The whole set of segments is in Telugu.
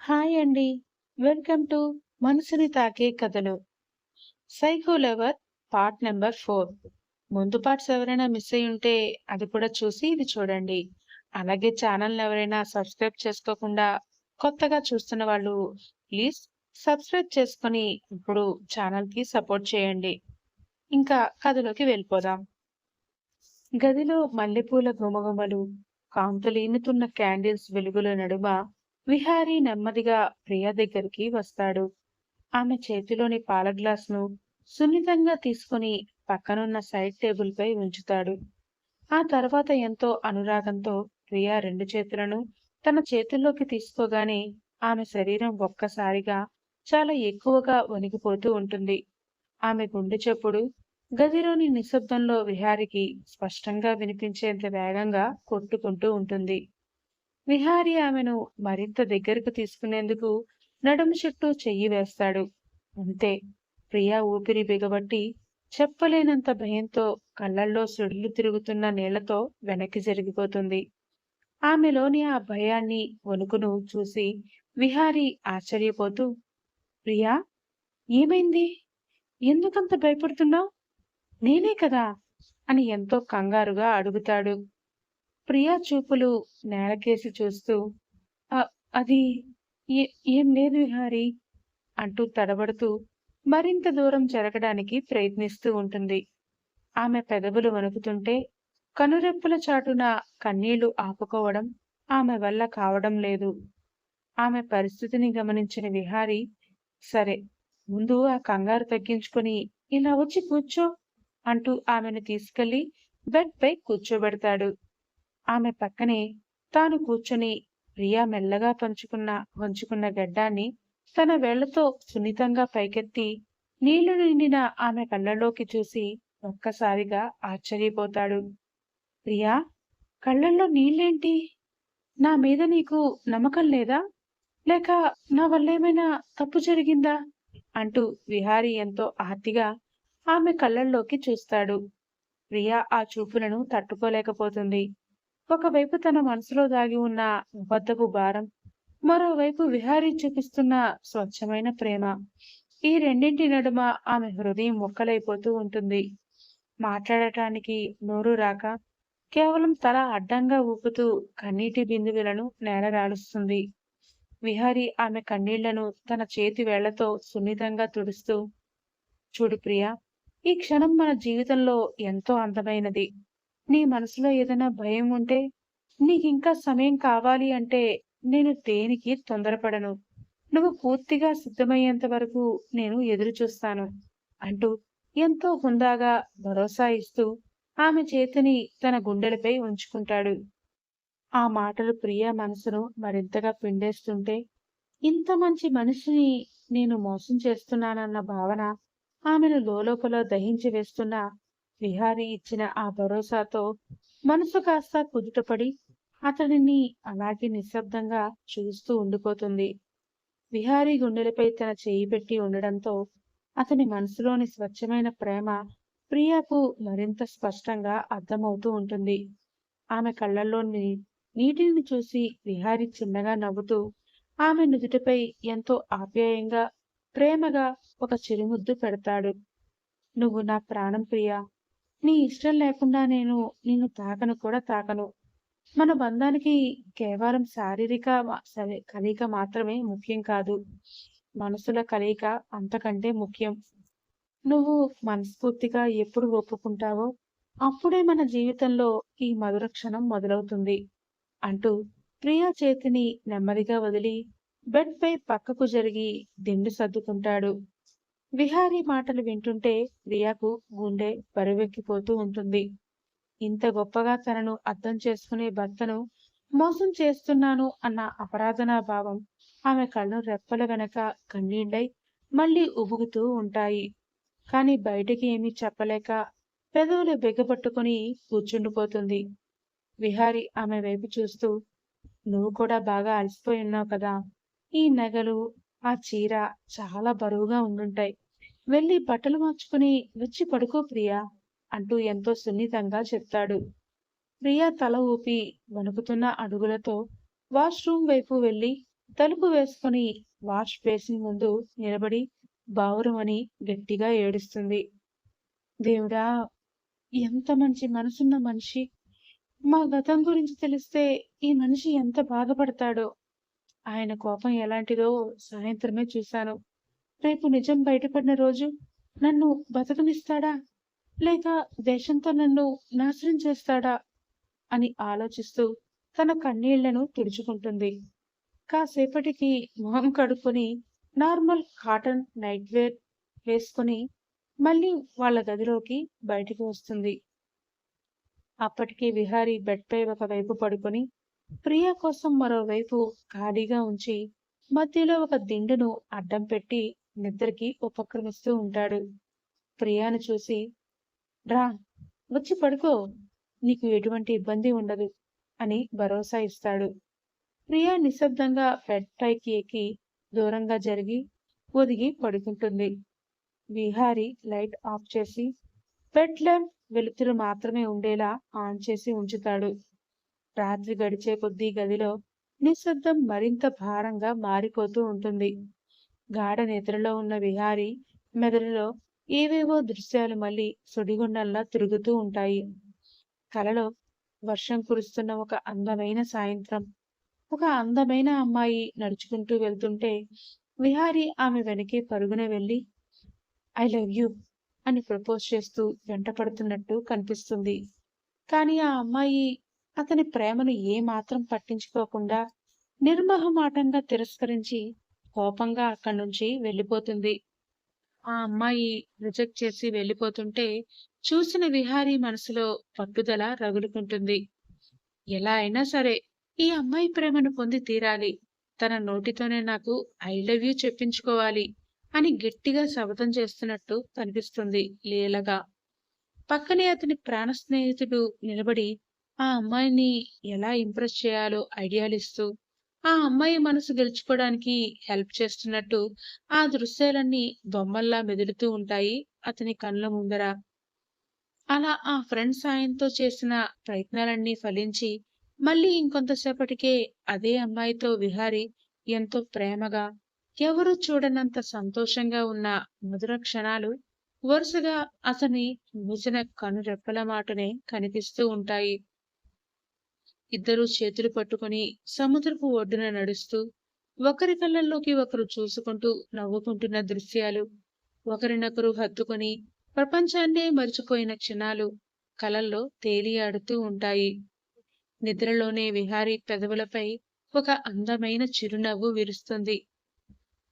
హాయ్ అండి. వెల్కమ్ టు మనసుని తాకే కథలు. Psycho lover part number 4. ముందు పార్ట్స్ ఎవరైనా మిస్ అయ్యి ఉంటే అది కూడా చూసి ఇది చూడండి. అలాగే ఛానల్‌ని ఎవరైనా సబ్స్క్రైబ్ చేసుకోకుండా కొత్తగా చూస్తున్న వాళ్ళు ప్లీజ్ సబ్స్క్రైబ్ చేసుకొని ఇప్పుడు ఛానల్‌కి సపోర్ట్ చేయండి. ఇంకా కథలోకి వెళ్ళిపోదాం. గదిలో మల్లెపూల గుమగుమలు, కాంతులీనుతున్న క్యాండిల్స్ వెలుగుల నడుమ విహారీ నెమ్మదిగా ప్రియ దగ్గరికి వస్తాడు. ఆమె చేతిలోని పాల గ్లాసును సున్నితంగా తీసుకుని పక్కనున్న సైడ్ టేబుల్ పై ఉంచుతాడు. ఆ తర్వాత ఎంతో అనురాగంతో ప్రియ రెండు చేతులను తన చేతుల్లోకి తీసుకోగానే ఆమె శరీరం ఒక్కసారిగా చాలా ఎక్కువగా వణికిపోతూ ఉంటుంది. ఆమె గుండె చప్పుడు గదిలోని నిశ్శబ్దంలో విహారికి స్పష్టంగా వినిపించేంత వేగంగా కొట్టుకుంటూ ఉంటుంది. విహారీ ఆమెను మరింత దగ్గరకు తీసుకునేందుకు నడుము చుట్టూ చెయ్యి వేస్తాడు. అంతే, ప్రియా ఊపిరి బిగబట్టి చెప్పలేనంత భయంతో కళ్ళల్లో సుడులు తిరుగుతున్న నీళ్లతో వెనక్కి జరిగిపోతుంది. ఆమెలోని ఆ భయాన్ని, వణుకును చూసి విహారీ ఆశ్చర్యపోతూ, ప్రియా, ఏమైంది? ఎందుకంత భయపడుతున్నావు? నేనే కదా అని ఎంతో కంగారుగా అడుగుతాడు. ప్రియా చూపులు నేలకేసి చూస్తూ "అ- అది ఏం లేదు విహారీ" అంటూ తడబడుతూ మరింత దూరం జరగడానికి ప్రయత్నిస్తూ ఉంటుంది. ఆమె పెదవులు వణుకుతుంటే కనురెప్పల చాటున కన్నీళ్లు ఆపుకోవడం ఆమె వల్ల కావడం లేదు. ఆమె పరిస్థితిని గమనించిన విహారీ, సరే, ముందు ఆ కంగారు తగ్గించుకొని ఇలా వచ్చి కూర్చో అంటూ ఆమెను తీసుకెళ్లి బెడ్ పై కూర్చోబెడతాడు. ఆమె పక్కనే తాను కూర్చొని ప్రియా మెల్లగా వంచుకున్న గడ్డాన్ని తన వేళ్లతో సున్నితంగా పైకెత్తి నీళ్లు నిండిన ఆమె కళ్ళలోకి చూసి ఒక్కసారిగా ఆశ్చర్యపోతాడు. ప్రియా, కళ్ళల్లో నీళ్ళేంటి? నా మీద నీకు నమ్మకం లేదా? లేక నా వల్లేమైనా తప్పు జరిగిందా? అంటూ విహారీ ఎంతో ఆర్తిగా ఆమె కళ్ళల్లోకి చూస్తాడు. ప్రియా ఆ చూపులను తట్టుకోలేకపోతుంది. ఒకవైపు తన మనసులో దాగి ఉన్న అబద్ధపు భారం, మరోవైపు విహారీ చూపిస్తున్న స్వచ్ఛమైన ప్రేమ. ఈ రెండింటి నడుమ ఆమె హృదయం ముక్కలైపోతూ ఉంటుంది. మాట్లాడటానికి నోరు రాక కేవలం తల అడ్డంగా ఊపుతూ కన్నీటి బిందువులను నేలరాలుస్తుంది. విహారీ ఆమె కన్నీళ్లను తన చేతి వేళ్లతో సున్నితంగా తుడుస్తూ, చూడు ప్రియా, ఈ క్షణం మన జీవితంలో ఎంతో అందమైనది. నీ మనసులో ఏదైనా భయం ఉంటే, నీకింకా సమయం కావాలి అంటే నేను దేనికి తొందరపడను. నువ్వు పూర్తిగా సిద్ధమయ్యేంత వరకు నేను ఎదురు చూస్తాను అంటూ ఎంతో హుందాగా భరోసా ఇస్తూ ఆమె చేతిని తన గుండెలపై ఉంచుకుంటాడు. ఆ మాటలు ప్రియా మనసును మరింతగా పిండేస్తుంటే, ఇంత మంచి మనిషిని నేను మోసం చేస్తున్నానన్న భావన ఆమెను లోలోపల దహించి వేస్తున్న విహారీ ఇచ్చిన ఆ భరోసాతో మనసు కాస్త కుదుటపడి అతనిని అలాగే నిశ్శబ్దంగా చూస్తూ ఉండిపోతుంది. విహారీ గుండెలపై తన చేయి పెట్టి ఉండడంతో అతని మనసులోని స్వచ్ఛమైన ప్రేమ ప్రియాకు మరింత స్పష్టంగా అర్థమవుతూ ఉంటుంది. ఆమె కళ్ళల్లోని నీటిని చూసి విహారీ చిన్నగా నవ్వుతూ ఆమె నుదుటిపై ఎంతో ఆప్యాయంగా, ప్రేమగా ఒక చిరుముద్దు పెడతాడు. నువ్వు నా ప్రాణం ప్రియా. నీ ఇష్టం లేకుండా నేను నిన్ను తాకను కూడా తాకను. మన బంధానికి కేవలం శారీరక కలయిక మాత్రమే ముఖ్యం కాదు. మనసుల కలయిక అంతకంటే ముఖ్యం. నువ్వు మనస్ఫూర్తిగా ఎప్పుడు ఒప్పుకుంటావో అప్పుడే మన జీవితంలో ఈ మధుర క్షణం మొదలవుతుంది అంటూ ప్రియా చేతిని నెమ్మదిగా వదిలి బెడ్ పై పక్కకు జరిగి దిండు సర్దుకుంటాడు. విహారీ మాటలు వింటుంటే ప్రియాకు గుండె బరువెక్కిపోతూ ఉంటుంది. ఇంత గొప్పగా తనను అర్థం చేసుకునే భర్తను మోసం చేస్తున్నాను అన్న అపరాధనా భావం ఆమె కళ్ళు రెప్పల వెనక కన్నీళ్లై మళ్ళీ ఉబుకుతూ ఉంటాయి. కాని బయటికి ఏమీ చెప్పలేక పెదవులు బిగపట్టుకుని కూర్చుండిపోతుంది. విహారీ ఆమె వైపు చూస్తూ, నువ్వు కూడా బాగా అలసిపోయి ఉన్నావు కదా. ఈ నగలు, ఆ చీర చాలా బరువుగా ఉండుంటాయి. వెళ్ళి బట్టలు మార్చుకుని వచ్చి పడుకో ప్రియా అంటూ ఎంతో సున్నితంగా చెప్తాడు. ప్రియా తల ఊపి వణుకుతున్న అడుగులతో వాష్రూమ్ వైపు వెళ్లి తలుపు వేసుకొని వాష్ బేసిన్ ముందు నిలబడి బావురమని గట్టిగా ఏడుస్తుంది. దేవుడా! ఎంత మంచి మనసున్న మనిషి! మా గతం గురించి తెలిస్తే ఈ మనిషి ఎంత బాధపడతాడో! ఆయన కోపం ఎలాంటిదో సాయంత్రమే చూశాను. రేపు నిజం బయటపడిన రోజు నన్ను బతకనిస్తాడా? లేక దేశంతో నన్ను నాశనం చేస్తాడా? అని ఆలోచిస్తూ తన కన్నీళ్లను తుడుచుకుంటుంది. కాసేపటికి మొహం కడుక్కొని నార్మల్ కాటన్ నైట్ వేర్ వేసుకొని మళ్ళీ వాళ్ళ గదిలోకి బయటికి వస్తుంది. అప్పటికి విహారీ బెడ్పై ఒకవైపు పడుకొని ప్రియా కోసం మరోవైపు ఖాళీగా ఉంచి మధ్యలో ఒక దిండును అడ్డం పెట్టి నిద్రకి ఉపక్రమిస్తూ ఉంటాడు. ప్రియాను చూసి, రా, వచ్చి పడుకో, నీకు ఎటువంటి ఇబ్బంది ఉండదు అని భరోసా ఇస్తాడు. ప్రియా నిశ్శబ్దంగా బెడ్ పైకి ఎక్కి దూరంగా జరిగి ఒదిగి పడుకుంటుంది. విహారీ లైట్ ఆఫ్ చేసి బెడ్ ల్యాంప్ వెలుతురు మాత్రమే ఉండేలా ఆన్ చేసి ఉంచుతాడు. రాత్రి గడిచే కొద్దీ గదిలో నిశ్శబ్దం మరింత భారంగా మారిపోతూ ఉంటుంది. గాఢ నిద్రలో ఉన్న విహారీ మెదడులో ఏవేవో దృశ్యాలు మళ్ళీ సుడిగుండంలా తిరుగుతూ ఉంటాయి. కలలో వర్షం కురుస్తున్న ఒక అందమైన సాయంత్రం, ఒక అందమైన అమ్మాయి నడుచుకుంటూ వెళ్తుంటే విహారీ ఆమె వెనకే పరుగున వెళ్ళి ఐ లవ్ యూ అని ప్రపోజ్ చేస్తూ వెంటపడుతున్నట్టు కనిపిస్తుంది. కానీ ఆ అమ్మాయి అతని ప్రేమను ఏమాత్రం పట్టించుకోకుండా నిర్మోహమాటంగా తిరస్కరించి కోపంగా అక్కడి నుంచి వెళ్ళిపోతుంది. ఆ అమ్మాయి రిజెక్ట్ చేసి వెళ్ళిపోతుంటే చూసిన విహారీ మనసులో పట్టుదల రగులుకుంటుంది. ఎలా అయినా సరే ఈ అమ్మాయి ప్రేమను పొంది తీరాలి, తన నోటితోనే నాకు ఐ లవ్ యూ చెప్పించుకోవాలి అని గట్టిగా శపథం చేస్తున్నట్టు కనిపిస్తుంది లీలగా. పక్కనే అతని ప్రాణ స్నేహితుడు నిలబడి ఆ అమ్మాయిని ఎలా ఇంప్రెస్ చేయాలో ఐడియాలిస్తూ ఆ అమ్మాయి మనసు గెలుచుకోవడానికి హెల్ప్ చేస్తున్నట్టు ఆ దృశ్యాలన్నీ బొమ్మల్లా మెదులుతూ ఉంటాయి అతని కళ్ళ ముందర. అలా ఆ ఫ్రెండ్ సాయంతో చేసిన ప్రయత్నాలన్నీ ఫలించి మళ్ళీ ఇంకొంతసేపటికే అదే అమ్మాయితో విహారీ ఎంతో ప్రేమగా, ఎవరూ చూడనంత సంతోషంగా ఉన్న మధుర క్షణాలు వరుసగా అతని మూసిన కనురెప్పల మాటనే కనిపిస్తూ ఉంటాయి. ఇద్దరూ చేతులు పట్టుకొని సముద్రపు ఒడ్డున నడుస్తూ ఒకరి కళ్ళల్లోకి ఒకరు చూసుకుంటూ నవ్వుకుంటున్న దృశ్యాలు, ఒకరినొకరు హత్తుకొని ప్రపంచాన్నే మరిచిపోయిన క్షణాలు కలల్లో తేలియాడుతూ ఉంటాయి. నిద్రలోనే విహారీ పెదవులపై ఒక అందమైన చిరునవ్వు విరుస్తుంది.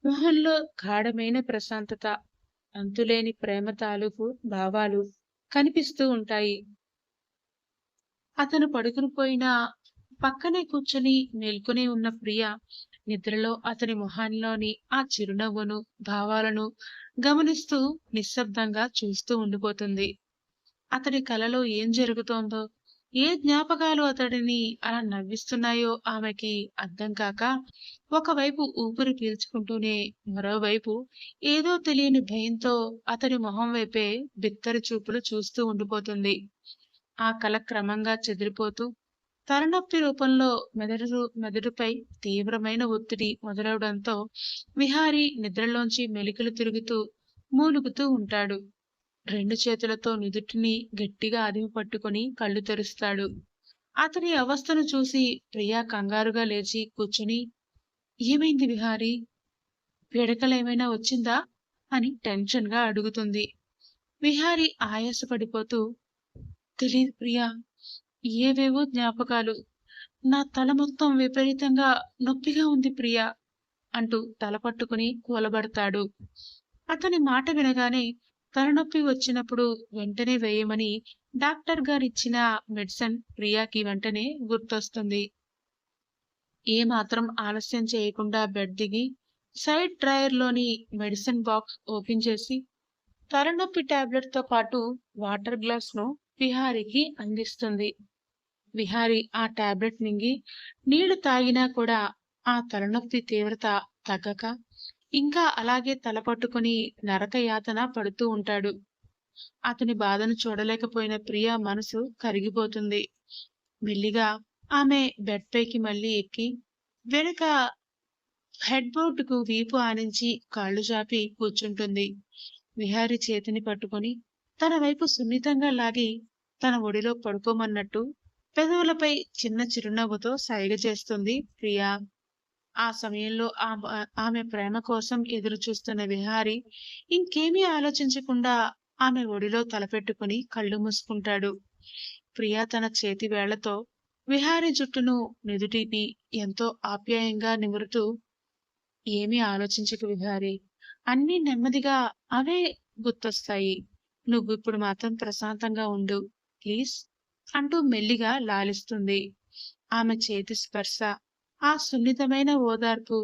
మొహంలో గాఢమైన ప్రశాంతత, అంతులేని ప్రేమ తాలూకు భావాలు కనిపిస్తూ ఉంటాయి. అతను పడుకుని పోయిన పక్కనే కూర్చొని మేల్కొనే ఉన్న ప్రియ నిద్రలో అతని మొహాల్లోని ఆ చిరునవ్వును, భావాలను గమనిస్తూ నిశ్శబ్దంగా చూస్తూ ఉండిపోతుంది. అతడి కలలో ఏం జరుగుతోందో, ఏ జ్ఞాపకాలు అతడిని అలా నవ్విస్తున్నాయో ఆమెకి అర్థం కాక ఒకవైపు ఊపిరి పీల్చుకుంటూనే మరోవైపు ఏదో తెలియని భయంతో అతడి మొహం వైపే బిత్తర చూపులు చూస్తూ ఉండిపోతుంది. ఆ కల క్రమంగా చెదిరిపోతూ తలనొప్పి రూపంలో మెదడుపై తీవ్రమైన ఒత్తిడి మొదలవడంతో విహారీ నిద్రలోంచి మెలికలు తిరుగుతూ మూలుగుతూ ఉంటాడు. రెండు చేతులతో నుదుటిని గట్టిగా అదిమి పట్టుకుని కళ్ళు తెరుస్తాడు. అతని అవస్థను చూసి ప్రియా కంగారుగా లేచి కూర్చుని, ఏమైంది విహారీ? పీడకలేమైనా వచ్చిందా అని టెన్షన్ గా అడుగుతుంది. విహారీ ఆయాసపడిపోతూ, తెలీదు ప్రియా, ఏవేవో జ్ఞాపకాలు, నా తల మొత్తం విపరీతంగా నొప్పిగా ఉంది ప్రియా అంటూ తల పట్టుకుని కూలబడతాడు. అతని మాట వినగానే తలనొప్పి వచ్చినప్పుడు వెంటనే వేయమని డాక్టర్ గారిచ్చిన మెడిసిన్ ప్రియాకి వెంటనే గుర్తొస్తుంది. ఏమాత్రం ఆలస్యం చేయకుండా బెడ్ దిగి సైడ్ డ్రాయర్ లోని మెడిసిన్ బాక్స్ ఓపెన్ చేసి తలనొప్పి టాబ్లెట్ తో పాటు వాటర్ గ్లాస్ ను విహారీకి అందిస్తుంది. విహారీ ఆ టాబ్లెట్ మింగి నీళ్లు తాగినా కూడా ఆ తలనొప్పి తీవ్రత తగ్గక ఇంకా అలాగే తల పట్టుకుని నరక యాతన పడుతూ ఉంటాడు. అతని బాధను చూడలేకపోయిన ప్రియ మనసు కరిగిపోతుంది. మెల్లిగా ఆమె బెడ్ పైకి మళ్ళీ ఎక్కి వెనుక హెడ్ బోర్డుకు వీపు ఆనించి కాళ్ళు చాపి కూర్చుంటుంది. విహారి చేతిని పట్టుకొని తన వైపు సున్నితంగా లాగి తన ఒడిలో పడుకోమన్నట్టు పెదవులపై చిన్న చిరునవ్వుతో సైగ చేస్తుంది ప్రియా. ఆ సమయంలో ఆమె ప్రేమ కోసం ఎదురు చూస్తున్న విహారి ఇంకేమీ ఆలోచించకుండా ఆమె ఒడిలో తలపెట్టుకుని కళ్ళు మూసుకుంటాడు. ప్రియా తన చేతి వేళ్లతో విహారి జుట్టును నిదుటిపి ఎంతో ఆప్యాయంగా నిమురుతూ, ఏమీ ఆలోచించకు విహారి, అన్నీ నెమ్మదిగా అవే గుర్తొస్తాయి. నువ్విప్పుడు మాత్రం ప్రశాంతంగా ఉండు ప్లీజ్ అంటూ మెల్లిగా లాలిస్తుంది. ఆమె చేతి స్పర్శ, ఆ సున్నితమైన ఓదార్పు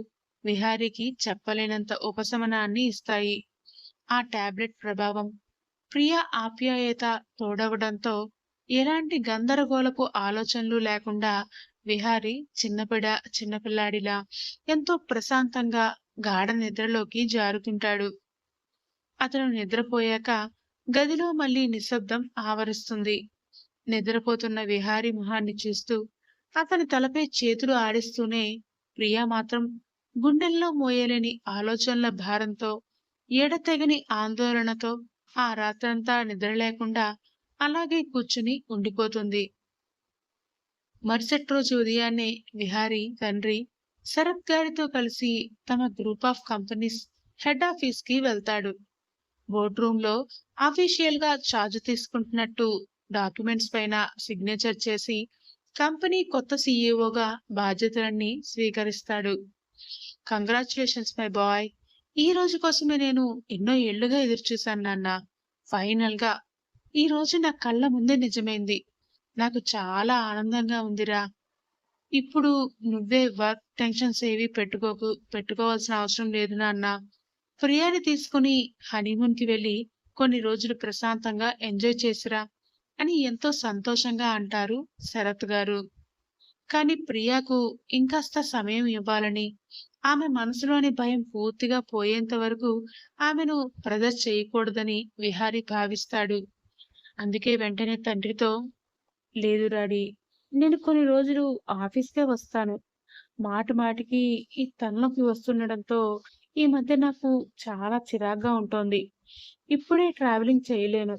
విహారికి చెప్పలేనంత ఉపశమనాన్ని ఇస్తాయి. ఆ టాబ్లెట్ ప్రభావం, ప్రియ ఆప్యాయత తోడవడంతో ఎలాంటి గందరగోళపు ఆలోచనలు లేకుండా విహారి చిన్నపిల్లాడిలా ఎంతో ప్రశాంతంగా గాఢ నిద్రలోకి జారుకుంటాడు. అతను నిద్రపోయాక గదిలో మళ్ళీ నిశ్శబ్దం ఆవరిస్తుంది. నిద్రపోతున్న విహారి మొహాన్ని చూస్తూ అతని తలపై చేతులు ఆడిస్తూనే ప్రియా మాత్రం గుండెల్లో మోయలేని ఆలోచనల భారంతో, ఎడతెగని ఆందోళనతో ఆ రాత్రంతా నిద్రలేకుండా అలాగే కూర్చుని ఉండిపోతుంది. మరుసటి రోజు ఉదయాన్నే విహారీ తండ్రి శరత్ గారితో కలిసి తమ group of companies head office కి వెళ్తాడు. బోర్డ్ రూమ్ లో అఫీషియల్ గా ఛార్జ్ తీసుకుంటున్నట్టు డాక్యుమెంట్స్ పైన సిగ్నేచర్ చేసి కంపెనీ కొత్త సీఈఓగా బాధ్యతలన్నీ స్వీకరిస్తాడు. కంగ్రాచులేషన్స్ మై బాయ్, ఈ రోజు కోసమే నేను ఎన్నో ఏళ్లుగా ఎదురుచూశాను నాన్న. ఫైనల్ గా ఈ రోజు నా కళ్ళ ముందే నిజమైంది. నాకు చాలా ఆనందంగా ఉందిరా. ఇప్పుడు నువ్వే వర్క్ టెన్షన్స్ ఏవి పెట్టుకోవాల్సిన అవసరం లేదు నాన్న. ప్రియాని తీసుకుని హనీమూన్ కి వెళ్ళి కొన్ని రోజులు ప్రశాంతంగా ఎంజాయ్ చేసిరా అని ఎంతో సంతోషంగా అంటారు శరత్ గారు. కానీ ప్రియాకు ఇంకాస్త సమయం ఇవ్వాలని, ఆమె మనసులోని భయం పూర్తిగా పోయేంత వరకు ఆమెను ప్రెజర్ చేయకూడదని విహారీ భావిస్తాడు. అందుకే వెంటనే తండ్రితో, లేదు డాడీ, నేను కొన్ని రోజులు ఆఫీస్కే వస్తాను. మాటికి ఈ తలనొప్పి వస్తుండడంతో ఈ మధ్య నాకు చాలా చిరాగ్గా ఉంటోంది. ఇప్పుడే ట్రావెలింగ్ చేయలేను.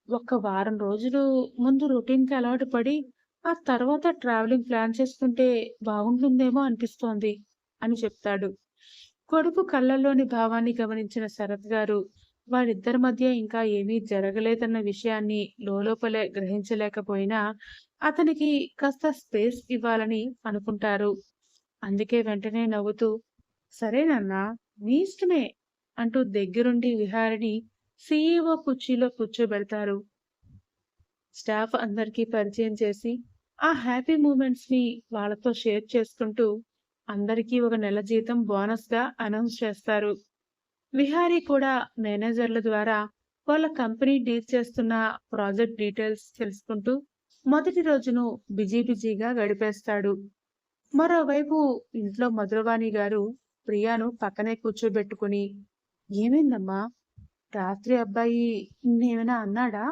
ఒక్క వారం రోజులు ముందు రొటీన్‌కి అలవాటు పడి, ఆ తర్వాత ట్రావెలింగ్ ప్లాన్ చేసుకుంటే బాగుంటుందేమో అనిపిస్తోంది అని చెప్తాడు. కొడుకు కళ్ళల్లోని భావాన్ని గమనించిన శరత్ గారు వారిద్దరి మధ్య ఇంకా ఏమీ జరగలేదన్న విషయాన్ని లోలోపలే గ్రహించలేకపోయినా అతనికి కాస్త స్పేస్ ఇవ్వాలని అనుకుంటారు. అందుకే వెంటనే నవ్వుతూ, సరేనన్నా, నీ ఇష్టమే అంటూ దగ్గరుండి విహారిని సీఈఓ కుర్చీలో కూర్చోబెడతారు. స్టాఫ్ అందరికీ పరిచయం చేసి ఆ హ్యాపీ మూమెంట్స్ ని వాళ్ళతో షేర్ చేసుకుంటూ అందరికీ ఒక నెల జీతం బోనస్ గా అనౌన్స్ చేస్తారు. విహారీ కూడా మేనేజర్ల ద్వారా వాళ్ళ కంపెనీ డీల్ చేస్తున్న ప్రాజెక్ట్ డీటెయిల్స్ తెలుసుకుంటూ మొదటి రోజును బిజీగా గడిపేస్తాడు. మరోవైపు ఇంట్లో మధురవాణి గారు ప్రియాను పక్కనే కూర్చోబెట్టుకుని, ఏమైందమ్మా, రాత్రి అబ్బాయి నేమైనా అన్నాడా?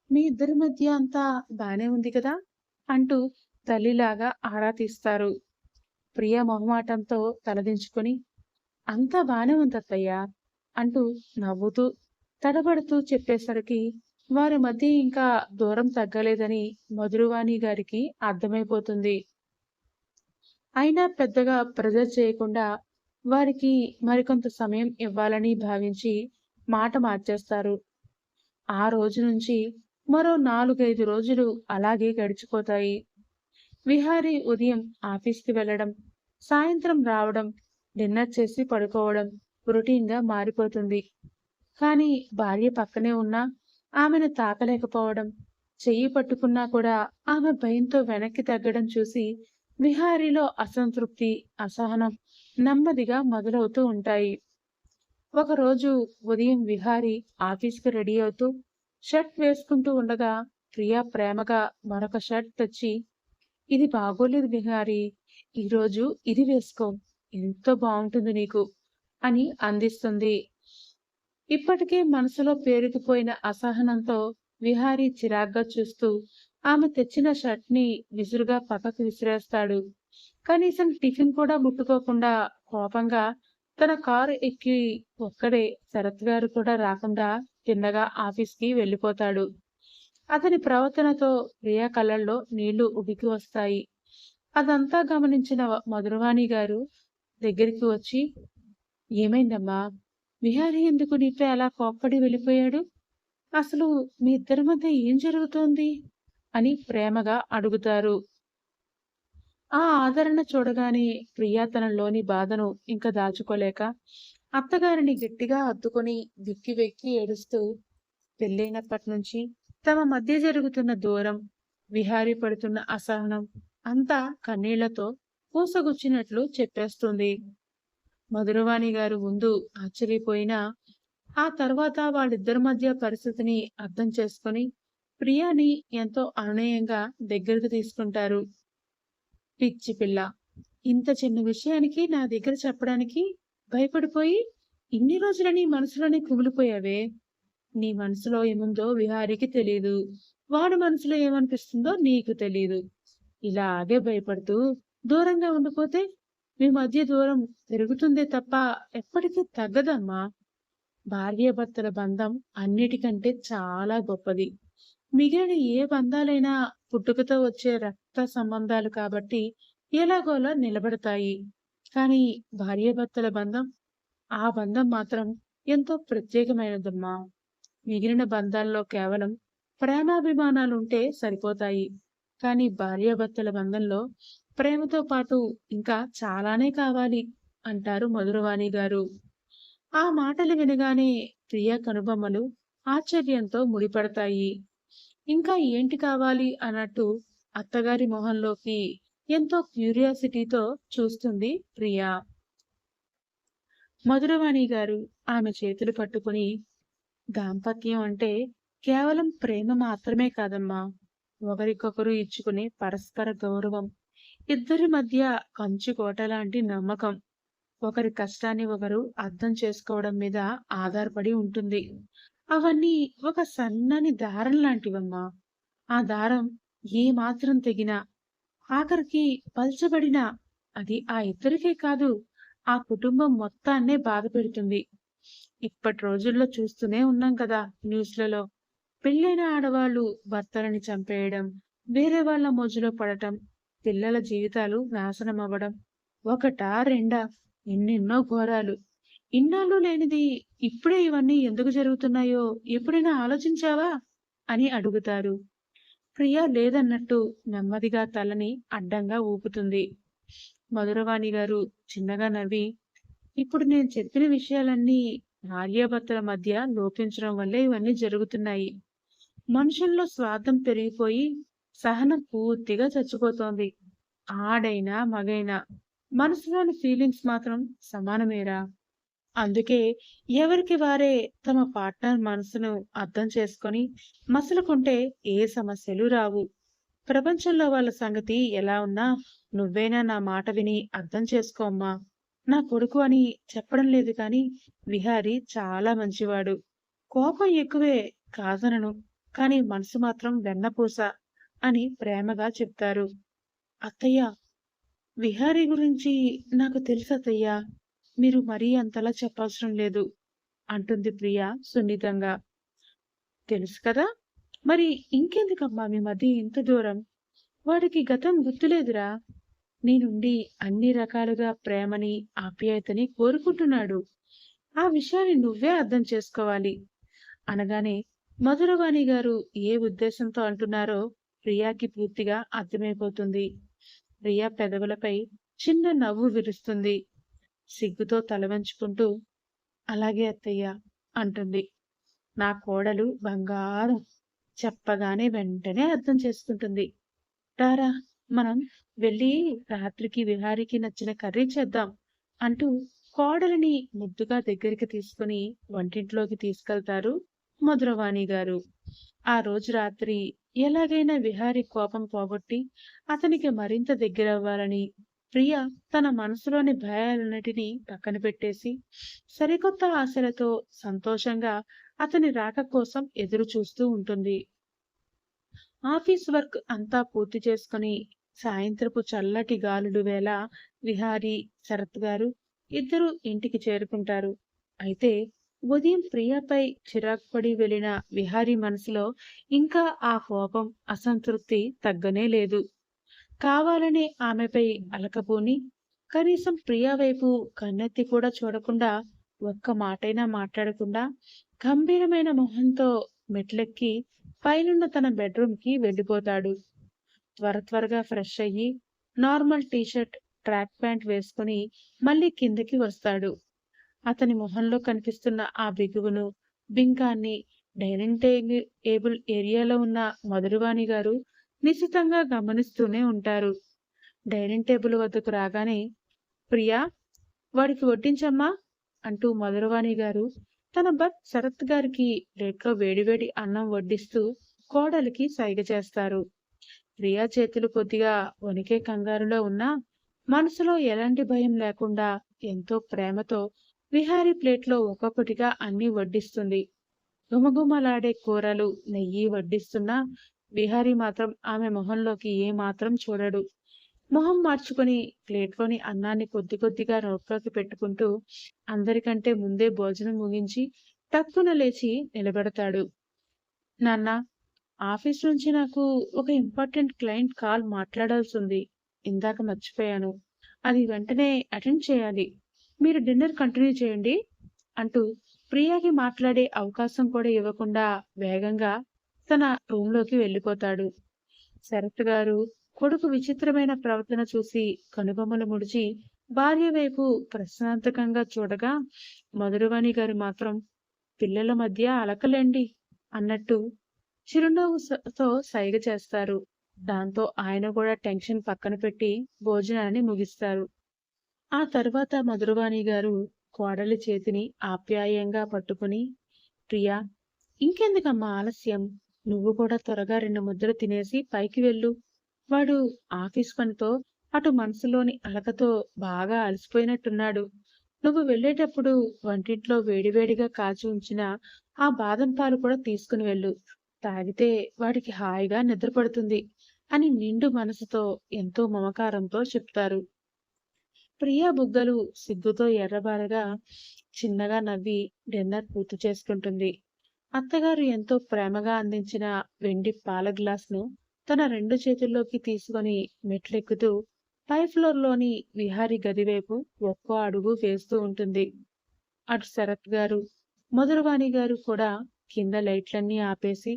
మీ ఇద్దరి మధ్య అంతా బానే ఉంది కదా అంటూ తల్లిలాగా ఆరా తీస్తారు. ప్రియ మొహమాటంతో తలదించుకొని, అంతా బానే ఉంది అత్తయ్య అంటూ నవ్వుతూ తడబడుతూ చెప్పేసరికి వారి మధ్య ఇంకా దూరం తగ్గలేదని మధురవాణి గారికి అర్థమైపోతుంది. అయినా పెద్దగా ప్రెజర్ చేయకుండా వారికి మరికొంత సమయం ఇవ్వాలని భావించి మాట మార్చేస్తారు. ఆ రోజు నుంచి మరో 4-5 రోజులు అలాగే గడిచిపోతాయి. విహారీ ఉదయం ఆఫీస్కి వెళ్ళడం, సాయంత్రం రావడం, డిన్నర్ చేసి పడుకోవడం రొటీన్గా మారిపోతుంది. కానీ భార్య పక్కనే ఉన్నా ఆమెను తాకలేకపోవడం, చెయ్యి పట్టుకున్నా కూడా ఆమె భయంతో వెనక్కి తగ్గడం చూసి విహారీలో అసంతృప్తి, అసహనం నెమ్మదిగా మొదలవుతూ ఉంటాయి. ఒకరోజు ఉదయం విహారీ ఆఫీస్కి రెడీ అవుతూ షర్ట్ వేసుకుంటూ ఉండగా ప్రియా ప్రేమగా మరొక షర్ట్ తెచ్చి, ఇది బాగోలేదు విహారీ, ఈరోజు ఇది వేసుకో, ఎంతో బాగుంటుంది నీకు అని అందిస్తుంది. ఇప్పటికే మనసులో పేరుకుపోయిన అసహనంతో విహారీ చిరాగ్గా చూస్తూ ఆమె తెచ్చిన షర్ట్‌ని విసురుగా పక్కకు విసిరేస్తాడు. కనీసం టిఫిన్ కూడా ముట్టుకోకుండా కోపంగా తన కారు ఎక్కి ఒక్కడే శరత్ గారు కూడా రాకుండా తిన్నగా ఆఫీస్‌కి వెళ్ళిపోతాడు. అతని ప్రవర్తనతో ప్రియా కళ్ళల్లో నీళ్లు ఉబికి వస్తాయి. అదంతా గమనించిన మధురవాణి గారు దగ్గరికి వచ్చి, "ఏమైందమ్మా? విహారీ ఎందుకు నీపై అలా కోప్పడి వెళ్ళిపోయాడు? అసలు మీ ఇద్దరి మధ్య ఏం జరుగుతోంది?" అని ప్రేమగా అడుగుతారు. ఆ ఆదరణ చూడగానే ప్రియా తనలోని బాధను ఇంక దాచుకోలేక అత్తగారిని గట్టిగా హత్తుకొని వెక్కి వెక్కి ఏడుస్తూ, పెళ్ళైనప్పటినుంచి తమ మధ్య జరుగుతున్న దూరం, విహారీ పడుతున్న అసహనం అంతా కన్నీళ్లతో పూసగుచ్చినట్లు చెప్పేస్తుంది. మధురవాణి గారు ముందు ఆశ్చర్యపోయినా, ఆ తర్వాత వాళ్ళిద్దరి మధ్య పరిస్థితిని అర్థం చేసుకొని ప్రియాని ఎంతో అనునయంగా దగ్గరకు తీసుకుంటారు. పిచ్చి పిల్ల! ఇంత చిన్న విషయానికి నా దగ్గర చెప్పడానికి భయపడిపోయి ఇన్ని రోజులు నీ మనసులోనే కుమిలిపోయావే! నీ మనసులో ఏముందో విహారికి తెలీదు. వాడి మనసులో ఏమనిపిస్తుందో నీకు తెలీదు. ఇలాగే భయపడుతూ దూరంగా ఉండిపోతే మీ మధ్య దూరం పెరుగుతుందే తప్ప ఎప్పటికీ తగ్గదమ్మా. భార్యాభర్తల బంధం అన్నిటికంటే చాలా గొప్పది. మిగిలిన ఏ బంధాలైనా పుట్టుకతో వచ్చే రక్త సంబంధాలు కాబట్టి ఎలాగోలా నిలబడతాయి. కానీ భార్యాభర్తల బంధం, ఆ బంధం మాత్రం ఎంతో ప్రత్యేకమైనదమ్మా. మిగిలిన బంధాల్లో కేవలం ప్రేమాభిమానాలుంటే సరిపోతాయి. కానీ భార్యాభర్తల బంధంలో ప్రేమతో పాటు ఇంకా చాలానే కావాలి అంటారు మధురవాణి గారు. ఆ మాటలు వినగానే ప్రియ కనుబొమ్మలు ఆశ్చర్యంతో ముడిపడతాయి. ఇంకా ఏంటి కావాలి అన్నట్టు అత్తగారి మొహంలోకి ఎంతో క్యూరియాసిటీతో చూస్తుంది ప్రియా. మధురవాణి గారు ఆమె చేతులు పట్టుకుని, దాంపత్యం అంటే కేవలం ప్రేమ మాత్రమే కాదమ్మా. ఒకరికొకరు ఇచ్చుకునే పరస్పర గౌరవం, ఇద్దరి మధ్య కంచుకోట లాంటి నమ్మకం, ఒకరి కష్టాన్ని ఒకరు అర్థం చేసుకోవడం మీద ఆధారపడి ఉంటుంది. అవన్నీ ఒక సన్నని దారం లాంటివమ్మా. ఆ దారం ఏ మాత్రం తెగినా, ఆఖరికి పల్చబడినా అది ఆ ఇద్దరికే కాదు, ఆ కుటుంబం మొత్తాన్నే బాధపెడుతుంది. ఇప్పటి రోజుల్లో చూస్తూనే ఉన్నాం కదా న్యూస్లలో. పెళ్ళైన ఆడవాళ్ళు భర్తలని చంపేయడం, వేరే వాళ్ళ మోజులో పడటం, పిల్లల జీవితాలు నాశనం అవ్వడం. ఒకటా రెండా, ఎన్నెన్నో ఘోరాలు. ఇన్నాళ్ళు లేనిది ఇప్పుడే ఇవన్నీ ఎందుకు జరుగుతున్నాయో ఎప్పుడైనా ఆలోచించావా అని అడుగుతారు. ప్రియ లేదన్నట్టు నెమ్మదిగా తలని అడ్డంగా ఊపుతుంది. మధురవాణి గారు చిన్నగా నవ్వి, ఇప్పుడు నేను చెప్పిన విషయాలన్నీ భార్యాభర్తల మధ్య లోపించడం వల్లే ఇవన్నీ జరుగుతున్నాయి. మనుషుల్లో స్వార్థం పెరిగిపోయి సహనం పూర్తిగా చచ్చిపోతోంది. ఆడైనా మగైనా మనసులోని ఫీలింగ్స్ మాత్రం సమానమేరా. అందుకే ఎవరికి వారే తమ పార్ట్నర్ మనసును అర్థం చేసుకొని మసలుకుంటే ఏ సమస్యలు రావు. ప్రపంచంలో వాళ్ళ సంగతి ఎలా ఉన్నా నువ్వైనా నా మాట విని అర్థం చేసుకో అమ్మా. నా కొడుకు అని చెప్పడం లేదు కానీ విహారి చాలా మంచివాడు. కోపం ఎక్కువే కాదనను, కానీ మనసు మాత్రం వెన్నపూస అని ప్రేమగా చెప్తారు. అత్తయ్య, విహారీ గురించి నాకు తెలుసు అత్తయ్య. మీరు మరీ అంతలా చెప్పవసరం లేదు అంటుంది ప్రియ సున్నితంగా. తెలుసు కదా, మరి ఇంకెందుకమ్మా మీ మధ్య ఇంత దూరం? వాడికి గతం గుర్తులేదురా. నీ నుండి అన్ని రకాలుగా ప్రేమని ఆప్యాయతని కోరుకుంటున్నాడు. ఆ విషయాన్ని నువ్వే అర్థం చేసుకోవాలి అనగానే మధురవాణి గారు ఏ ఉద్దేశంతో అంటున్నారో ప్రియాకి పూర్తిగా అర్థమైపోతుంది. ప్రియా పెదవులపై చిన్న నవ్వు విరుస్తుంది. సిగ్గుతో తల వంచుకుంటూ, అలాగే అత్తయ్య అంటుంది. నా కోడలు బంగారం చెప్పగానే వెంటనే అర్థం చేసుకుంటుంది. రారా, మనం వెళ్ళి రాత్రికి విహారికి నచ్చిన కర్రీ చేద్దాం అంటూ కోడలిని ముద్దుగా దగ్గరికి తీసుకుని వంటింట్లోకి తీసుకెళ్తారు మధురవాణి గారు. ఆ రోజు రాత్రి ఎలాగైనా విహారి కోపం పోగొట్టి అతనికి మరింత దగ్గరవ్వాలని ప్రియ తన మనసులోని భయాలన్నిటినీ పక్కన పెట్టేసి సరికొత్త ఆశలతో సంతోషంగా అతని రాక కోసం ఎదురు చూస్తూ ఉంటుంది. ఆఫీస్ వర్క్ అంతా పూర్తి చేసుకుని సాయంత్రపు చల్లటి గాలులు వేళ విహారీ, శరత్ గారు ఇద్దరూ ఇంటికి చేరుకుంటారు. అయితే ఉదయం ప్రియాపై చిరాకు పడి వెళ్లిన విహారీ మనసులో ఇంకా ఆ కోపం, అసంతృప్తి తగ్గనే లేదు. కావాలని ఆమెపై అలకబూని కనీసం ప్రియా వైపు కన్నెత్తి కూడా చూడకుండా, ఒక్క మాటైనా మాట్లాడకుండా గంభీరమైన మొహంతో మెట్లెక్కి పైనున్న తన బెడ్రూమ్‌కి వెళ్ళిపోతాడు. త్వరగా ఫ్రెష్ అయ్యి నార్మల్ టీ-షర్ట్, ట్రాక్ ప్యాంట్ వేసుకొని మళ్ళీ కిందకి వస్తాడు. అతని మొహంలో కనిపిస్తున్న ఆ బిగువును, బింకాన్ని డైనింగ్ టేబుల్ ఏరియాలో ఉన్న మధురవాణి గారు నిశితంగా గమనిస్తూనే ఉంటారు. డైనింగ్ టేబుల్ వద్దకు రాగానే, "ప్రియా, వాడికి వడ్డించమ్మా" అంటూ మధురవాణి గారు తన భర్త శరత్ గారికి ప్లేట్లో వేడివేడి అన్నం వడ్డిస్తూ కోడలికి సైగ చేస్తారు. ప్రియా చేతులు కొద్దిగా వణికే కంగారులో ఉన్నా మనసులో ఎలాంటి భయం లేకుండా ఎంతో ప్రేమతో విహారీ ప్లేట్లో ఒక్కొక్కటిగా అన్ని వడ్డిస్తుంది. గుమగుమలాడే కూరలు, నెయ్యి వడ్డిస్తున్నా విహారీ మాత్రం ఆమె మొహంలోకి ఏమాత్రం చూడడు. మొహం మార్చుకుని ప్లేట్లోని అన్నాన్ని కొద్దిగా నోట్లోకి పెట్టుకుంటూ అందరికంటే ముందే భోజనం ముగించి టక్కున లేచి నిలబడతాడు. నాన్న, ఆఫీస్ నుంచి నాకు ఒక ఇంపార్టెంట్ క్లయింట్ కాల్ మాట్లాడాల్సింది. ఇందాక మర్చిపోయాను. అది వెంటనే అటెండ్ చేయాలి. మీరు డిన్నర్ కంటిన్యూ చేయండి అంటూ ప్రియాకి మాట్లాడే అవకాశం కూడా ఇవ్వకుండా వేగంగా తన రూంలోకి వెళ్ళిపోతాడు. శరత్ గారు కొడుకు విచిత్రమైన ప్రవర్తన చూసి కనుబొమ్మలు ముడిచి భార్య వైపు ప్రశ్నార్థకంగా చూడగా, మధురవాణి గారు మాత్రం పిల్లల మధ్య అలకలేండి అన్నట్టు చిరునవ్వుతో సైగ చేస్తారు. దాంతో ఆయన కూడా టెన్షన్ పక్కన పెట్టి భోజనాన్ని ముగిస్తారు. ఆ తర్వాత మధురవాణి గారు కోడలి చేతిని ఆప్యాయంగా పట్టుకుని, "ప్రియా, ఇంకెందుకమ్మా ఆలస్యం? నువ్వు కూడా త్వరగా 2 ముద్దలు తినేసి పైకి వెళ్ళు. వాడు ఆఫీస్ పనితో అటు మనసులోని అలకతో బాగా అలసిపోయినట్టున్నాడు. నువ్వు వెళ్ళేటప్పుడు వంటింట్లో వేడివేడిగా కాచి ఉంచిన ఆ బాదం పాలు కూడా తీసుకుని వెళ్ళు. తాగితే వాడికి హాయిగా నిద్రపడుతుంది" అని నిండు మనసుతో ఎంతో మమకారంతో చెప్తారు. ప్రియా బుగ్గలు సిగ్గుతో ఎర్రబారగా చిన్నగా నవ్వి డిన్నర్ పూర్తి చేసుకుంటుంది. అత్తగారు ఎంతో ప్రేమగా అందించిన వెండి పాల గ్లాస్‌ను తన 2 చేతుల్లోకి తీసుకొని మెట్లెక్కుతూ పై ఫ్లోర్‌లోని విహారీ గదివైపు ఒక్కో అడుగు వేస్తూ ఉంటుంది. అటు శరత్ గారు, మధురవాణి గారు కూడా కింద లైట్లన్నీ ఆపేసి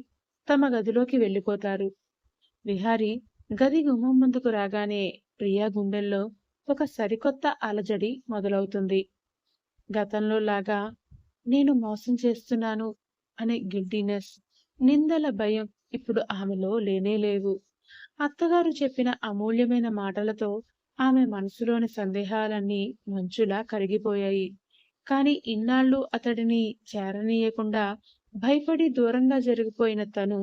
తమ గదిలోకి వెళ్ళిపోతారు. విహారీ గది గుమ్మం ముందుకు రాగానే ప్రియా గుండెల్లో ఒక సరికొత్త అలజడి మొదలవుతుంది. గతంలో లాగా నేను మోసం చేస్తున్నాను అనే గిల్టీనెస్, నిందల భయం ఇప్పుడు ఆమెలో లేనేలేవు. అత్తగారు చెప్పిన అమూల్యమైన మాటలతో ఆమె మనసులోని సందేహాలన్నీ మంచులా కరిగిపోయాయి. కాని ఇన్నాళ్ళు అతడిని చేరనీయకుండా భయపడి దూరంగా జరిగిపోయిన తను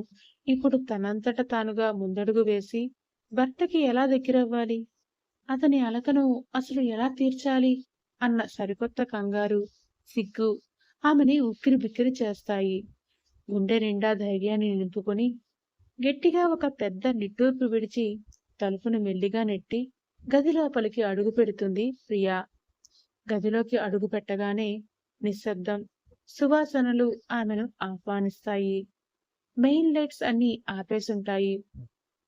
ఇప్పుడు తనంతట తానుగా ముందడుగు వేసి భర్తకి ఎలా దగ్గరవ్వాలి? అతని అలకను అసలు ఎలా తీర్చాలి? అన్న సరికొత్త కంగారు, సిగ్గు ఆమెని ఉక్కిరిబిక్కిరి చేస్తాయి. గుండె నిండా ధైర్యాన్ని నింపుకొని గట్టిగా ఒక పెద్ద నిట్టూర్పు విడిచి తలుపును మెల్లిగా నెట్టి గది లోపలికి అడుగు పెడుతుంది ప్రియా. గదిలోకి అడుగు పెట్టగానే నిశ్శబ్దం, సువాసనలు ఆమెను ఆహ్వానిస్తాయి. మెయిన్ లైట్స్ అన్నీ ఆపేసుంటాయి.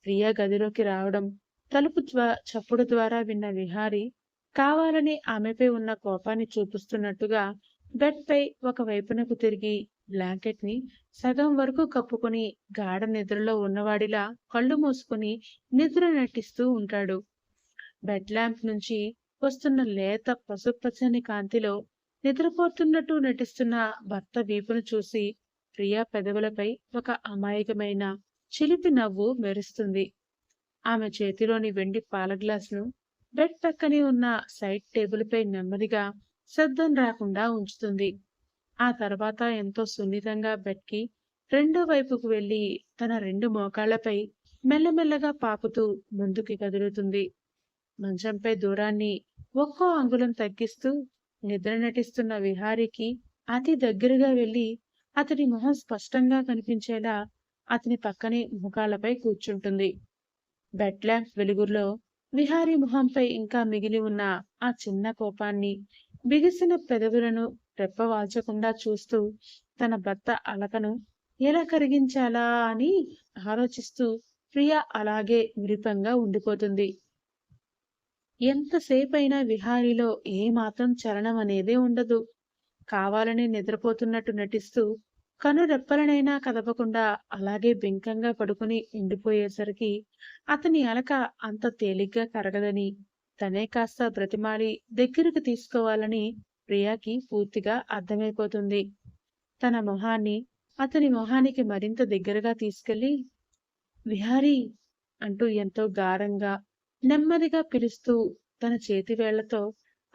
ప్రియా గదిలోకి రావడం తలుపు చప్పుడు ద్వారా విన్న విహారీ కావాలని ఆమెపై ఉన్న కోపాన్ని చూపిస్తున్నట్టుగా బెడ్ పై ఒక వైపునకు తిరిగి బ్లాంకెట్ ని సగం వరకు కప్పుకొని గాఢ నిద్రలో ఉన్నవాడిలా కళ్ళు మూసుకుని నిద్ర నటిస్తూ ఉంటాడు. బెడ్ ల్యాంప్ నుంచి వస్తున్న లేత పసుపచ్చని కాంతిలో నిద్రపోతున్నట్టు నటిస్తున్న భర్త వీపును చూసి ప్రియా పెదవులపై ఒక అమాయకమైన చిలిపి నవ్వు మెరుస్తుంది. ఆమె చేతిలోని వెండి పాల గ్లాసును బెడ్ పక్కనే ఉన్న సైడ్ టేబుల్ పై నెమ్మదిగా శబ్దం రాకుండా ఉంచుతుంది. ఆ తర్వాత ఎంతో సున్నితంగా బెడ్ కి రెండో వైపుకు వెళ్లి తన 2 మోకాళ్లపై మెల్లమెల్లగా పాకుతూ ముందుకి కదులుతుంది. మంచంపై దూరాన్ని ఒక్కో అంగుళం తగ్గిస్తూ నిద్ర నటిస్తున్న విహారీకి అతి దగ్గరగా వెళ్లి అతడి మొహం స్పష్టంగా కనిపించేలా అతని పక్కనే మోకాళ్ళపై కూర్చుంటుంది. బెడ్ ల్యాంప్ వెలుగులో విహారీ మొహంపై ఇంకా మిగిలి ఉన్న ఆ చిన్న కోపాన్ని, బిగిసిన పెదవులను రెప్పవాల్చకుండా చూస్తూ తన భర్త అలకను ఎలా కరిగించాలా అని ఆలోచిస్తూ ప్రియ అలాగే విరిపంగా ఉండిపోతుంది. ఎంతసేపైనా విహారీలో ఏమాత్రం చలనం అనేదే ఉండదు. కావాలని నిద్రపోతున్నట్టు నటిస్తూ కనురెప్పలనైనా కదపకుండా అలాగే బింకంగా పడుకుని ఉండిపోయేసరికి అతని అలక అంత తేలిగ్గా కరగదని, తనే కాస్త బ్రతిమాలి దగ్గరకు తీసుకోవాలని ప్రియాకి పూర్తిగా అర్థమైపోతుంది. తన మొహాన్ని అతని మొహానికి మరింత దగ్గరగా తీసుకెళ్లి, విహారీ అంటూ ఎంతో గారంగా, నెమ్మదిగా పిలుస్తూ తన చేతివేళ్లతో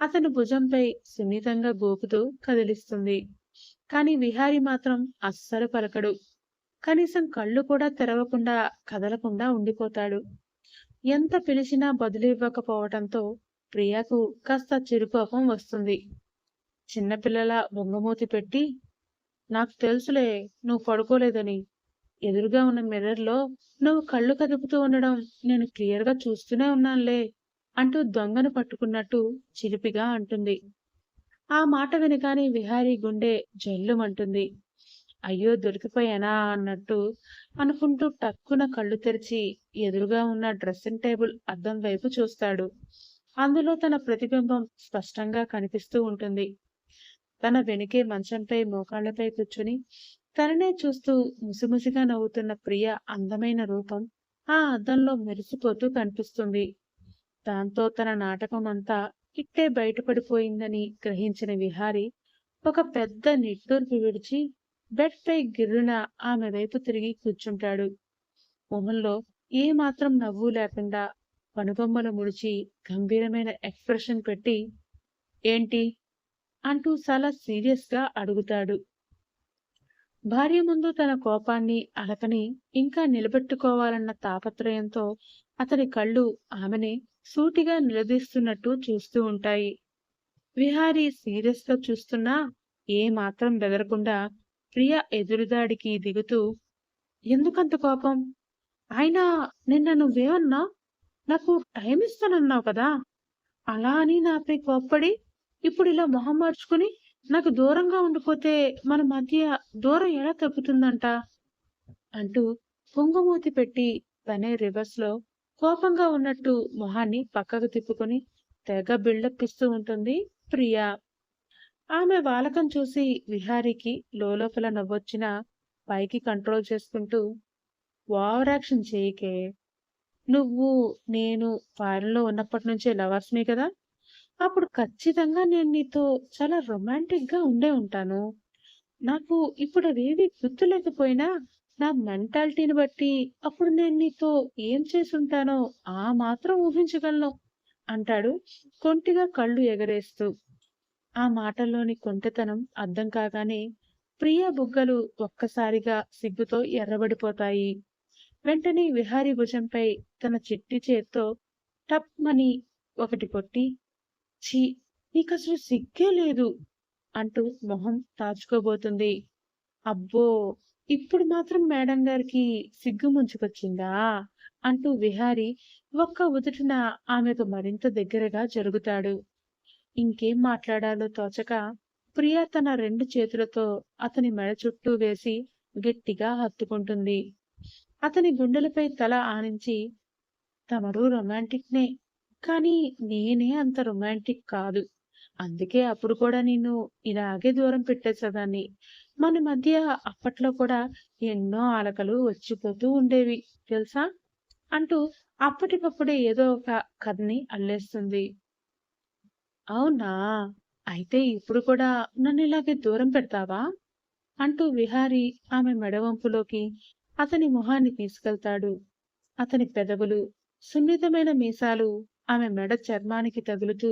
అతని భుజంపై సున్నితంగా గోకుతూ కదిలిస్తుంది. కాని విహారీ మాత్రం అస్సలు పలకడు. కనీసం కళ్ళు కూడా తెరవకుండా, కదలకుండా ఉండిపోతాడు. ఎంత పిలిచినా బదులివ్వకపోవటంతో ప్రియాకు కాస్త చిరుకోపం వస్తుంది. చిన్నపిల్లల బొంగమూతి పెట్టి, నాకు తెలుసులే నువ్వు పడుకోలేదని. ఎదురుగా ఉన్న మిర్రర్లో నువ్వు కళ్ళు కదుపుతూ ఉండడం నేను క్లియర్గా చూస్తూనే ఉన్నానులే అంటూ దొంగను పట్టుకున్నట్టు చిలిపిగా అంటుంది. ఆ మాట వినగానే విహారీ గుండె జల్లుమంటుంది. అయ్యో దొరికిపోయానా అన్నట్టు అనుకుంటూ టక్కున కళ్ళు తెరిచి ఎదురుగా ఉన్న డ్రెస్సింగ్ టేబుల్ అద్దం వైపు చూస్తాడు. అందులో తన ప్రతిబింబం స్పష్టంగా కనిపిస్తూ ఉంటుంది. తన వెనుకే మంచంపై మోకాళ్లపై కూర్చుని తననే చూస్తూ ముసిముసిగా నవ్వుతున్న ప్రియ అందమైన రూపం ఆ అద్దంలో మెరిసిపోతూ కనిపిస్తుంది. దాంతో తన నాటకం అంతా ఇట్టే బయటపడిపోయిందని గ్రహించిన విహారీ ఒక పెద్ద నిట్టూర్పు విడిచి బెడ్ పై గిర్రున ఆమె వైపు తిరిగి కూర్చుంటాడు. మొహంలో ఏ మాత్రం నవ్వు లేకుండా కనుబొమ్మలు ముడిచి గంభీరమైన ఎక్స్ప్రెషన్ పెట్టి, ఏంటి అంటూ చాలా సీరియస్ గా అడుగుతాడు. భార్య ముందు తన కోపాన్ని, అలకని ఇంకా నిలబెట్టుకోవాలన్న తాపత్రయంతో అతని కళ్ళు ఆమెని సూటిగా నిలదీస్తున్నట్టు చూస్తూ ఉంటాయి. విహారీ సీరియస్ గా చూస్తున్నా ఏ మాత్రం బెదరకుండా ప్రియ ఎదురుదాడికి దిగుతూ, ఎందుకంత కోపం? అయినా నిన్న నువ్వేమన్నా? నాకు టైం ఇస్తానన్నావు కదా, అలా అని నాపై కోప్పడి ఇప్పుడు ఇలా మొహం మార్చుకుని నాకు దూరంగా ఉండిపోతే మన మధ్య దూరం ఎలా తగ్గుతుందంట అంటూ పొంగుమూతి పెట్టి తనే రివర్స్ లో కోపంగా ఉన్నట్టు మొహాన్ని పక్కకు తిప్పుకొని తెగ బిల్డప్ ఇస్తూ ఉంటుంది ప్రియా. ఆమె వాలకం చూసి విహారీకి లోపల నవ్వొచ్చినా పైకి కంట్రోల్ చేసుకుంటూ, ఓవర్ యాక్షన్ చేయకే. నువ్వు నేను ఫారెన్ లో ఉన్నప్పటి నుంచే లవర్స్మే కదా, అప్పుడు ఖచ్చితంగా నేను నీతో చాలా రొమాంటిక్ గా ఉండే ఉంటాను. నాకు ఇప్పుడు అవేవి గుర్తులేకపోయినా నా మెంటాలిటీని బట్టి అప్పుడు నేను నీతో ఏం చేసుంటానో ఆ మాత్రం ఊహించగలను అంటాడు కొంటిగా కళ్ళు ఎగరేస్తూ. ఆ మాటల్లోని కొంటెతనం అర్థం కాగానే ప్రియ బుగ్గలు ఒక్కసారిగా సిగ్గుతో ఎర్రబడిపోతాయి. వెంటనే విహారీ భుజంపై తన చిట్టి చేత్తో టప్మని ఒకటి కొట్టి, ఛీ, నీకసలు సిగ్గే లేదు అంటూ మొహం తాచుకోబోతుంది. అబ్బో, ఇప్పుడు మాత్రం మేడం గారికి సిగ్గు ముంచుకొచ్చిందా అంటూ విహారీ ఒక్క ఉదుటిన ఆమెకు మరింత దగ్గరగా జరుగుతాడు. ఇంకేం మాట్లాడాలో తోచక ప్రియ తన రెండు చేతులతో అతని మెడ చుట్టూ వేసి గట్టిగా హత్తుకుంటుంది. అతని గుండెలపై తల ఆనించి, తమరు రొమాంటిక్నే, కానీ నేనే అంత రొమాంటిక్ కాదు. అందుకే అప్పుడు కూడా నిన్ను ఇలాగే దూరం పెట్టేసేదాన్ని. మన మధ్య అప్పట్లో కూడా ఎన్నో అలకలు వచ్చిపోతూ ఉండేవి తెలుసా అంటూ అప్పటికప్పుడే ఏదో ఒక కథని అల్లేస్తుంది. అవునా, అయితే ఇప్పుడు కూడా నన్ను ఇలాగే దూరం పెడతావా అంటూ విహారీ ఆమె మెడవంపులోకి అతని మొహాన్ని తీసుకెళ్తాడు. అతని పెదవులు, సున్నితమైన మీసాలు ఆమె మెడ చర్మానికి తగులుతూ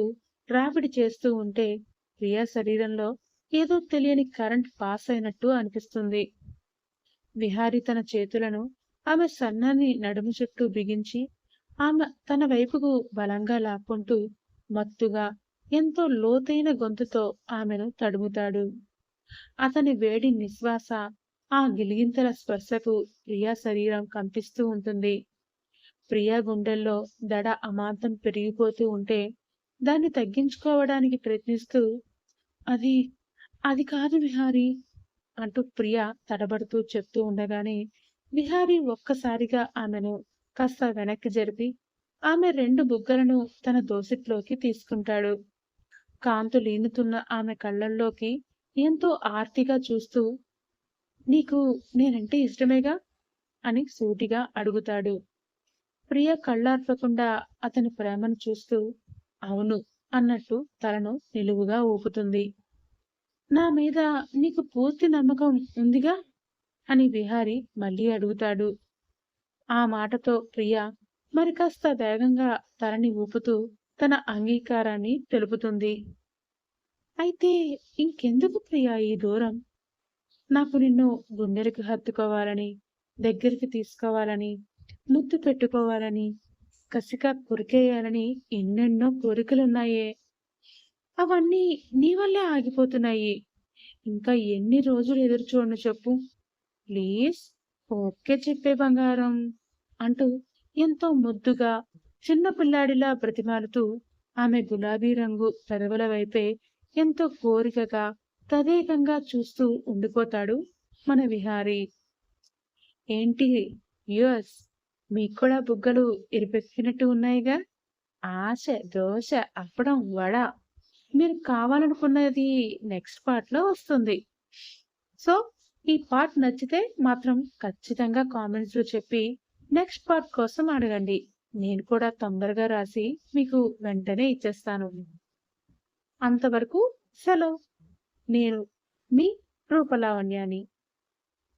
రాపిడి చేస్తూ ఉంటే ప్రియా శరీరంలో ఏదో తెలియని కరెంట్ పాస్ అయినట్టు అనిపిస్తుంది. విహారీ తన చేతులను ఆమె సన్నని నడుము చుట్టూ బిగించి ఆమె తన వైపుకు బలంగా లాక్కుంటూ మత్తుగా ఎంతో లోతైన గొంతుతో ఆమెను తడుముతాడు. అతని వేడి నిశ్వాస ఆ గిలిగింతల స్పర్శకు ప్రియా శరీరం కంపిస్తూ ఉంటుంది. ప్రియా గుండెల్లో దడ అమాంతం పెరిగిపోతూ ఉంటే దాన్ని తగ్గించుకోవడానికి ప్రయత్నిస్తూ అది అది కాదు విహారీ అంటూ ప్రియ తడబడుతూ చెప్తూ ఉండగానే విహారీ ఒక్కసారిగా ఆమెను కాస్త వెనక్కి జరిపి ఆమె రెండు బుగ్గలను తన దోసిట్లోకి తీసుకుంటాడు. కాంతులీనుతున్న ఆమె కళ్ళల్లోకి ఎంతో ఆర్తిగా చూస్తూ నీకు నేనంటే ఇష్టమేగా అని సూటిగా అడుగుతాడు. ప్రియ కళ్ళార్పకుండా అతని ప్రేమను చూస్తూ అవును అన్నట్టు తలను నిలువుగా ఊపుతుంది. నా మీద నీకు పూర్తి నమ్మకం ఉందిగా అని విహారి మళ్ళీ అడుగుతాడు. ఆ మాటతో ప్రియ మరి కాస్త వేగంగా తలని ఊపుతూ తన అంగీకారాన్ని తెలుపుతుంది. అయితే ఇంకెందుకు ప్రియా ఈ దూరం? నాకు నిన్ను గుండెలకు హత్తుకోవాలని, దగ్గరికి తీసుకోవాలని, ముద్దు పెట్టుకోవాలని, కసిగా కొరికేయాలని ఎన్నెన్నో కోరికలున్నాయే. అవన్నీ నీ వల్లే ఆగిపోతున్నాయి. ఇంకా ఎన్ని రోజులు ఎదురు చూడను చెప్పు. ప్లీజ్ ఓకే చెప్పే బంగారం అంటూ ఎంతో ముద్దుగా చిన్న పిల్లాడిలా బ్రతిమాలుతూ ఆమె గులాబీ రంగు పెదవుల వైపే ఎంతో కోరికగా తదేకంగా చూస్తూ ఉండిపోతాడు మన విహారీ. ఏంటి వ్యూయర్స్, మీకు కూడా బుగ్గలు ఎరిపెక్కినట్టు ఉన్నాయిగా? ఆశ, దోశ, అప్పడం, వడ మీరు కావాలనుకున్నది నెక్స్ట్ పార్ట్ లో వస్తుంది. సో ఈ పార్ట్ నచ్చితే మాత్రం ఖచ్చితంగా కామెంట్స్ లో చెప్పి నెక్స్ట్ పార్ట్ కోసం అడగండి. నేను కూడా తొందరగా రాసి మీకు వెంటనే ఇచ్చేస్తాను. అంతవరకు సెలవు. నేను మీ రూపలావణ్యాని.